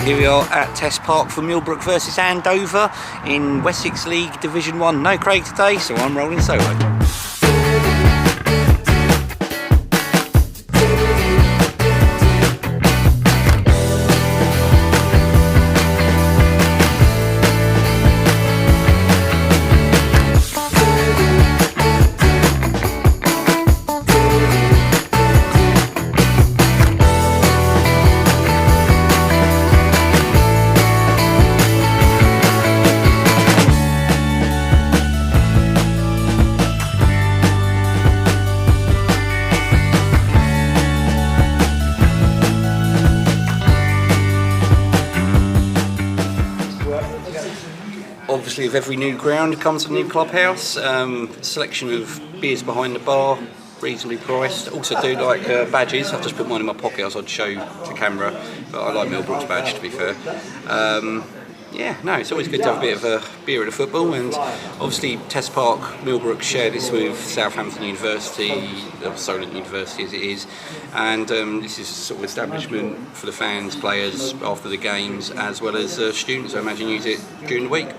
Here we are at Test Park for Millbrook versus Andover in Wessex League Division 1. No Craig today, so I'm rolling solo. Obviously, with every new ground comes a new clubhouse. Selection of beers behind the bar, reasonably priced. Also do like badges. I've just put mine in my pocket as I'd show to camera, but I like Millbrook's badge, to be fair. It's always good to have a bit of a beer at the football, and obviously Test Park, Millbrook share this with Southampton University, or Solent University as it is, and this is sort of establishment for the fans, players after the games, as well as students, I imagine, use it during the week.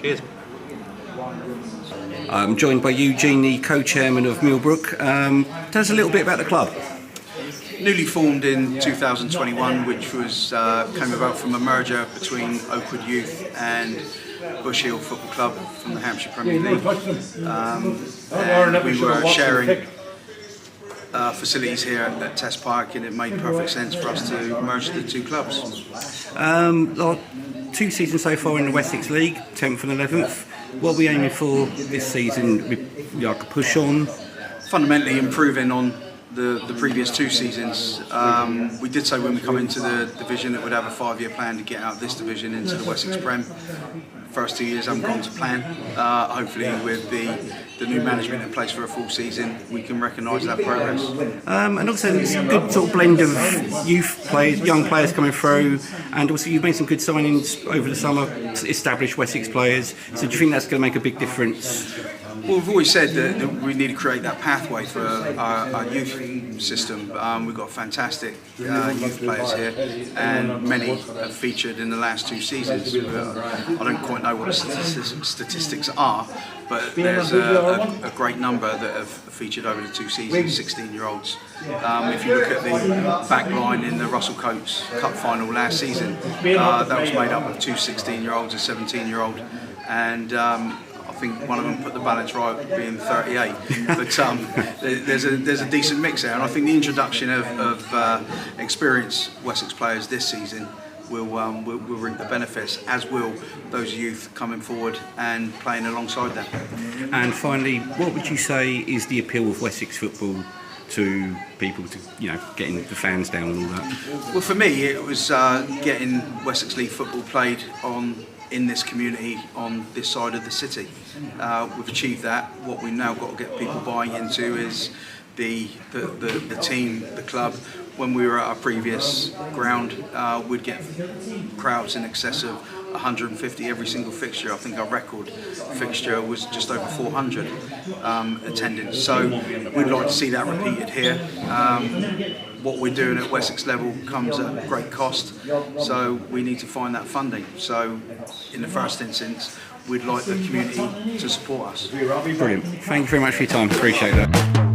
Cheers. I'm joined by Eugene, the co-chairman of Millbrook. Tell us a little bit about the club. Newly formed in 2021, which was came about from a merger between Oakwood Youth and Bush Hill Football Club from the Hampshire Premier League. And we were sharing facilities here at Test Park, and it made perfect sense for us to merge the two clubs. 2 seasons so far in the Wessex League, 10th and 11th. What are we aiming for this season? Like a push on? Fundamentally improving on the previous 2 seasons. We did say when we come into the division that we'd have a 5-year plan to get out of this division into the Wessex Prem. First 2 years haven't gone to plan. Hopefully with the new management in place for a full season, we can recognise that progress. And also it's a good sort of blend of youth players, young players coming through, and also you've made some good signings over the summer, established Wessex players. So do you think that's going to make a big difference? Well, we've always said that we need to create that pathway for our youth system. We've got fantastic youth players here, and many have featured in the last 2 seasons. I don't quite know what the statistics are, but there's a great number that have featured over the 2 seasons, 16-year-olds. If you look at the back line in the Russell Coates Cup final last season, that was made up of 2 16-year-olds, a 17-year-old, and I think one of them put the balance right, being 38. But there's a decent mix there, and I think the introduction of experienced Wessex players this season will reap the benefits, as will those youth coming forward and playing alongside them. And finally, what would you say is the appeal of Wessex football to people, to getting the fans down and all that? Well, for me, it was getting Wessex League football played in this community on this side of the city. We've achieved that. What we've now got to get people buying into is the team, the club. When we were at our previous ground, we'd get crowds in excess of 150 every single fixture. I think our record fixture was just over 400 attendance. So we'd like to see that repeated here. What we're doing at Wessex level comes at great cost, so we need to find that funding. So in the first instance, we'd like the community to support us. Brilliant. Thank you very much for your time. Appreciate that.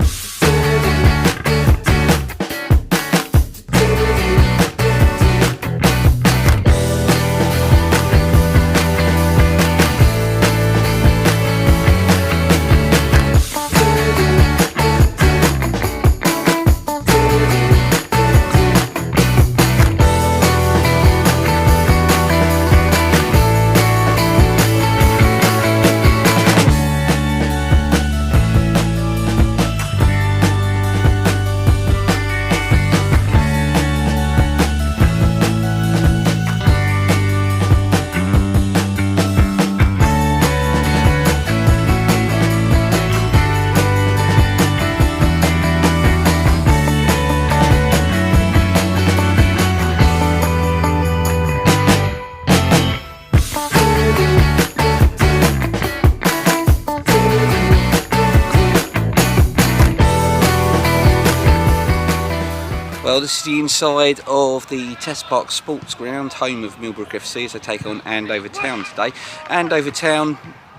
Well, this is the inside of the Test Park Sports Ground, home of Millbrook FC, as they take on Andover Town today. Andover Town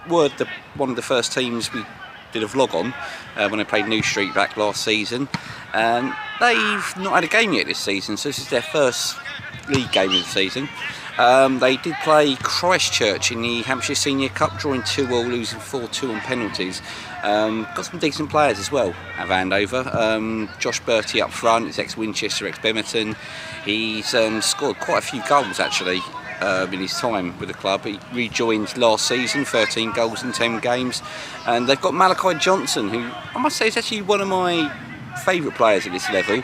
were one of the first teams we did a vlog on when they played New Street back last season. They've not had a game yet this season, so this is their first league game of the season. They did play Christchurch in the Hampshire Senior Cup, drawing 2-2, losing 4-2 on penalties. Got some decent players as well at Andover. Josh Bertie up front, he's ex-Winchester, ex-Bemerton. He's scored quite a few goals actually in his time with the club. He rejoined last season, 13 goals in 10 games. And they've got Malachi Johnson, who I must say is actually one of my favourite players at this level.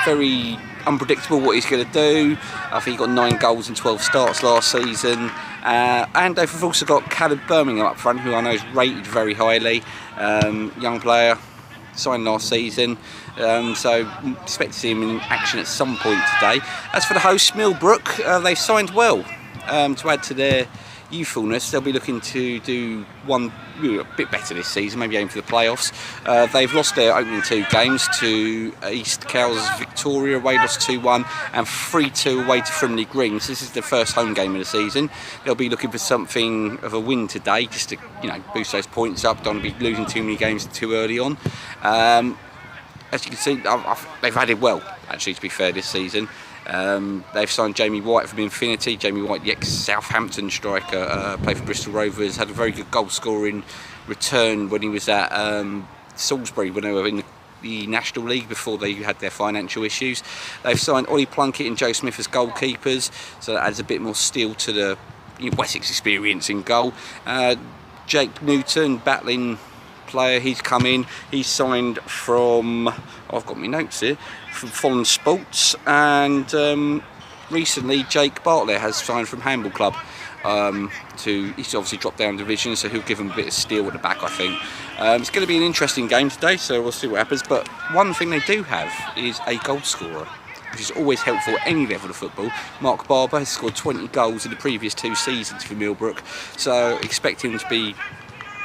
Very unpredictable what he's going to do. I think he got 9 goals in 12 starts last season. And they've also got Caleb Birmingham up front, who I know is rated very highly. Young player, signed last season. So expect to see him in action at some point today. As for the hosts, Millbrook, they've signed well. To add to their youthfulness, they'll be looking to do one a bit better this season, maybe aim for the playoffs. They've lost their opening 2 games to East Cowes Victoria away, lost 2-1, and 3-2 away to Frimley Green. So this is the first home game of the season. They'll be looking for something of a win today, just to boost those points up. Don't want to be losing too many games too early on. As you can see, they've had it well, actually, to be fair, this season. They've signed Jamie White from Infinity. Jamie White, the ex-Southampton striker, played for Bristol Rovers, had a very good goal-scoring return when he was at Salisbury when they were in the National League before they had their financial issues. They've signed Ollie Plunkett and Joe Smith as goalkeepers, so that adds a bit more steel to the Wessex experience in goal. Jake Newton, battling player, he's come in. He's signed from, I've got my notes here, from Foreign Sports, and recently Jake Bartlett has signed from Handball Club. He's obviously dropped down division, so he'll give him a bit of steel at the back, I think. It's going to be an interesting game today, so we'll see what happens. But one thing they do have is a goal scorer, which is always helpful at any level of football. Mark Barber has scored 20 goals in the previous 2 seasons for Millbrook, so expect him to be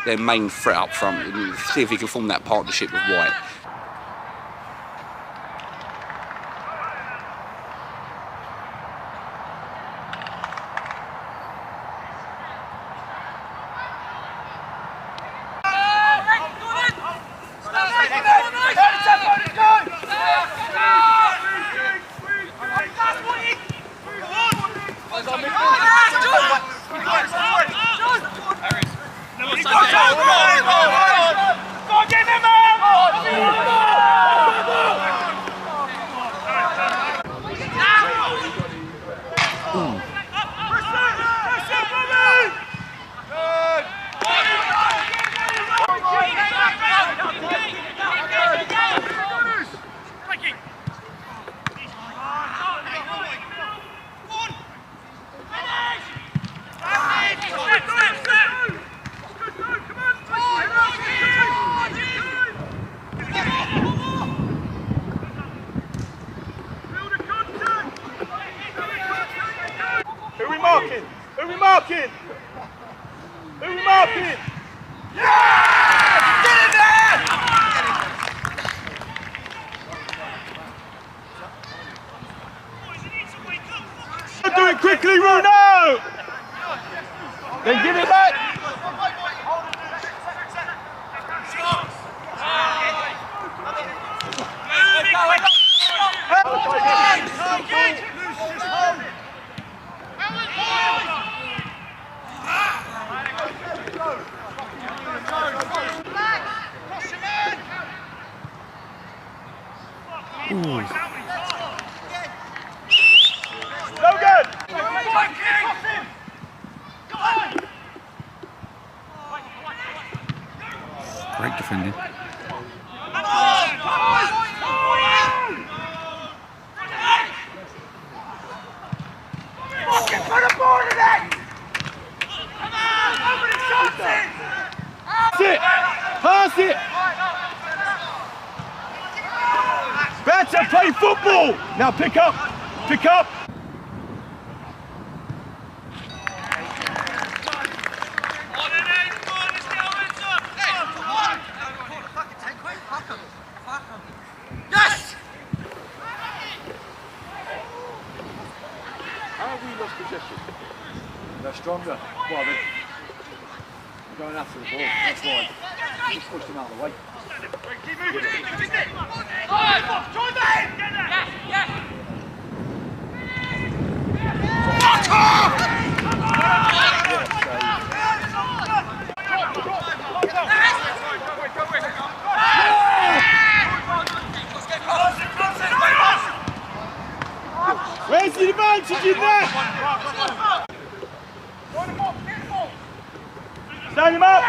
their main threat up front, and see if he can form that partnership with White. Who we marking? Who we marking? Who we marking? Yeah! Get in there! Do it quickly, Bruno! Then give it back! So good! Great defending. Pass it! Better play football! Now pick up! Pick up! stronger. Well, they're going after the ball. That's why just pushed them out of the way. Keep moving. Where's the advantage in that? Stand him up!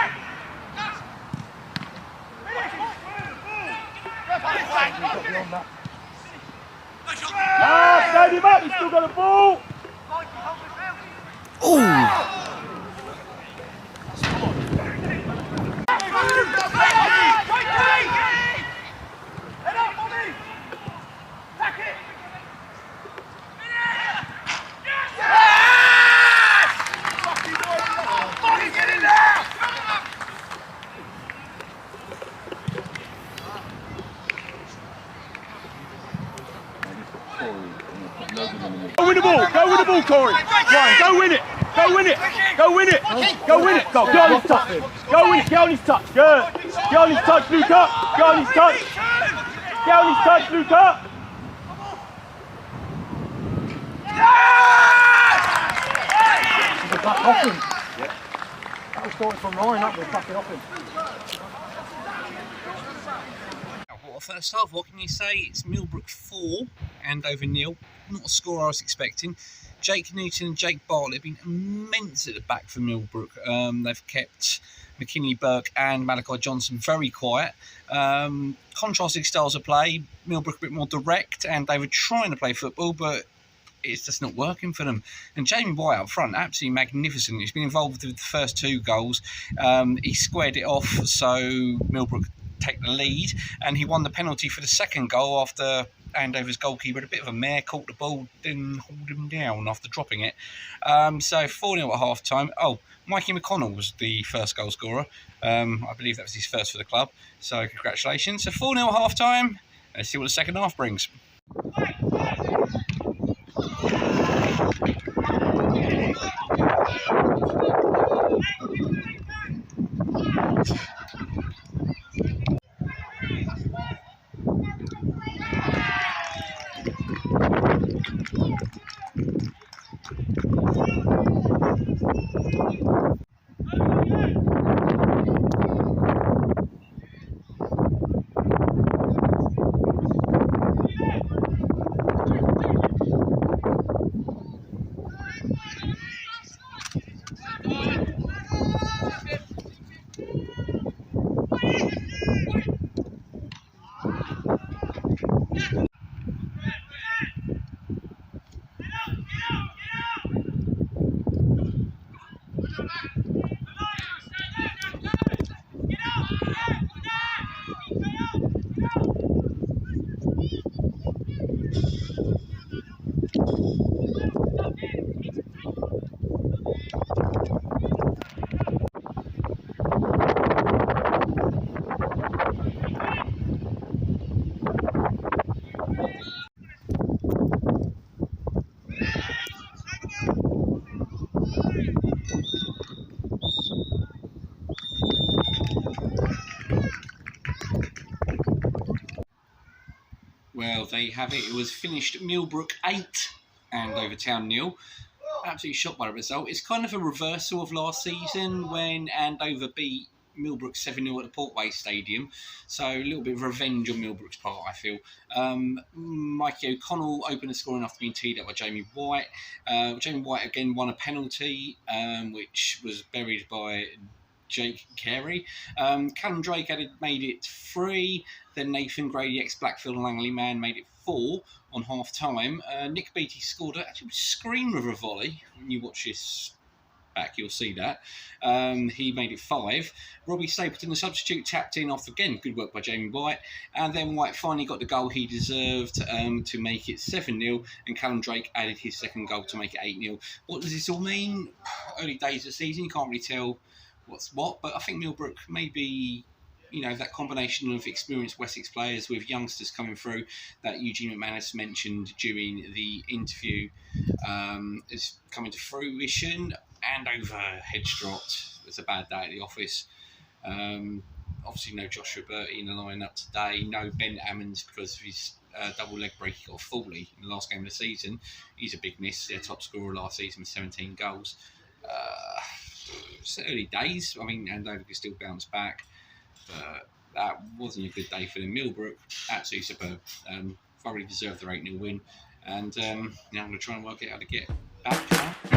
Stand him up, he's still got a ball! Go win the ball, Corey. Ryan, go win it. Go win it. Go win it. Go win it. Go. Get on his touch. Go win it. Get on his touch. Good. Get on his touch, Luca. Get on his touch. Get on his touch, Luca. We're back off him. That was starting from Ryan. That was backing off him. Well, first half, what can you say? It's Millbrook 4, Andover 0. Not a score I was expecting. Jake Newton and Jake Bartlett have been immense at the back for Millbrook. They've kept McKinley Burke and Malachi Johnson very quiet. Contrasting styles of play. Millbrook a bit more direct, and they were trying to play football, but it's just not working for them. And Jamie White up front, absolutely magnificent. He's been involved with the first 2 goals. He squared it off, so Millbrook take the lead, and he won the penalty for the second goal after Andover's goalkeeper had a bit of a mare, caught the ball, didn't hold him down after dropping it. So 4-0 at half time. Oh, Mikey McConnell was the first goal scorer. I believe that was his first for the club, so congratulations. So 4-0 at half time. Let's see what the second half brings. Well, there you have it. It was finished Millbrook 8, Andover Town 0. Absolutely shocked by the result. It's kind of a reversal of last season when Andover beat Millbrook 7-0 at the Portway Stadium. So a little bit of revenge on Millbrook's part, I feel. Mikey O'Connell opened the scoring after being teed up by Jamie White. Jamie White again won a penalty, which was buried by Jake Carey. Callum Drake made it 3. Then Nathan Grady, ex-Blackfield and Langley man, made it 4 on half-time. Nick Beattie scored a screamer of a volley. When you watch this back, you'll see that. He made it 5. Robbie Stapleton, the substitute, tapped in off again. Good work by Jamie White. And then White finally got the goal he deserved to make it 7-0. And Callum Drake added his second goal to make it 8-0. What does this all mean? Early days of the season, you can't really tell what's what. But I think Millbrook maybe, that combination of experienced Wessex players with youngsters coming through that Eugene McManus mentioned during the interview is coming to fruition. Andover, heads dropped. It was a bad day at the office. Obviously, no Joshua Bertie in the lineup today. No Ben Ammons because of his double leg break. He got a 40 in the last game of the season. He's a big miss. Their top scorer last season with 17 goals. It's early days. I mean, Andover can still bounce back. But that wasn't a good day for them. Millbrook, absolutely superb. Thoroughly deserved their 8-0 win. And now I'm going to try and work out how to get back.